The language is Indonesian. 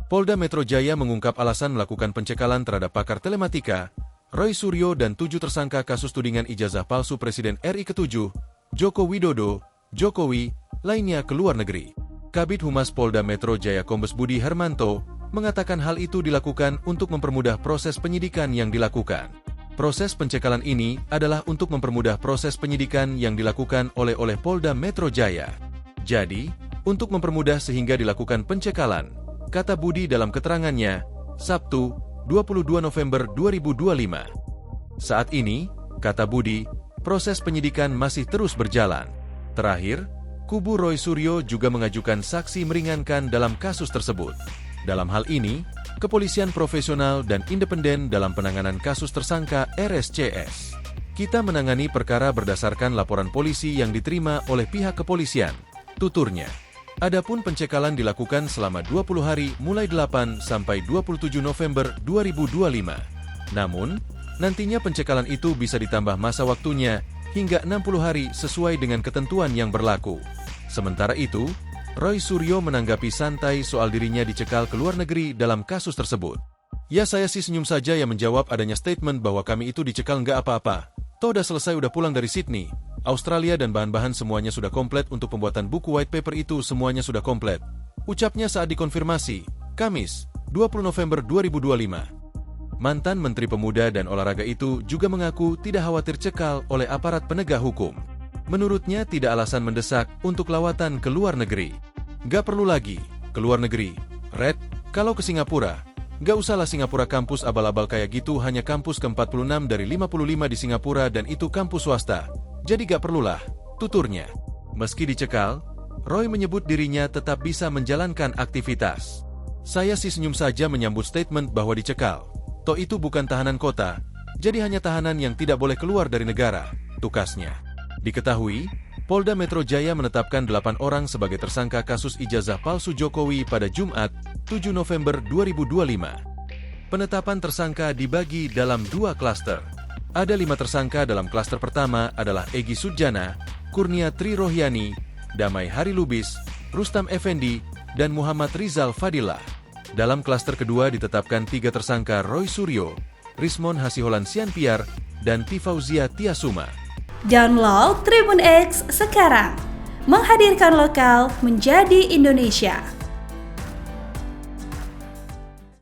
Polda Metro Jaya mengungkap alasan melakukan pencekalan terhadap pakar telematika, Roy Suryo dan 7 tersangka kasus tudingan ijazah palsu Presiden RI ke-7, Joko Widodo, Jokowi, lainnya ke luar negeri. Kabid Humas Polda Metro Jaya Kombes Budi Hermanto mengatakan hal itu dilakukan untuk mempermudah proses penyidikan yang dilakukan. Proses pencekalan ini adalah untuk mempermudah proses penyidikan yang dilakukan oleh Polda Metro Jaya. Jadi, untuk mempermudah sehingga dilakukan pencekalan, kata Budi dalam keterangannya, Sabtu, 22 November 2025. Saat ini, kata Budi, proses penyidikan masih terus berjalan. Terakhir, kubu Roy Suryo juga mengajukan saksi meringankan dalam kasus tersebut. Dalam hal ini, kepolisian profesional dan independen dalam penanganan kasus tersangka RSCS. Kita menangani perkara berdasarkan laporan polisi yang diterima oleh pihak kepolisian, tuturnya. Adapun pencekalan dilakukan selama 20 hari mulai 8 sampai 27 November 2025. Namun, nantinya pencekalan itu bisa ditambah masa waktunya hingga 60 hari sesuai dengan ketentuan yang berlaku. Sementara itu, Roy Suryo menanggapi santai soal dirinya dicekal ke luar negeri dalam kasus tersebut. Ya saya sih senyum saja ya menjawab adanya statement bahwa kami itu dicekal nggak apa-apa. Toh udah selesai udah pulang dari Sydney, Australia dan bahan-bahan semuanya sudah komplit untuk pembuatan buku white paper itu semuanya sudah komplit. Ucapnya saat dikonfirmasi, Kamis, 20 November 2025. Mantan Menteri Pemuda dan Olahraga itu juga mengaku tidak khawatir cekal oleh aparat penegak hukum. Menurutnya tidak alasan mendesak untuk lawatan ke luar negeri. Gak perlu lagi, ke luar negeri. Red, kalau ke Singapura, gak usahlah Singapura kampus abal-abal kayak gitu hanya kampus ke-46 dari 55 di Singapura dan itu kampus swasta. Jadi gak perlulah, tuturnya. Meski dicekal, Roy menyebut dirinya tetap bisa menjalankan aktivitas. Saya sih senyum saja menyambut statement bahwa dicekal. Toh itu bukan tahanan kota, jadi hanya tahanan yang tidak boleh keluar dari negara, tukasnya. Diketahui, Polda Metro Jaya menetapkan 8 orang sebagai tersangka kasus ijazah palsu Jokowi pada Jumat, 7 November 2025. Penetapan tersangka dibagi dalam 2 klaster. Ada 5 tersangka dalam klaster pertama adalah Egy Sujana, Kurnia Tri Rohyani, Damai Hari Lubis, Rustam Effendi, dan Muhammad Rizal Fadilah. Dalam klaster kedua ditetapkan 3 tersangka Roy Suryo, Rismon Hasiholan Sianpiar, dan Tifauzia Tiasuma. Download Tribun X sekarang, menghadirkan lokal menjadi Indonesia.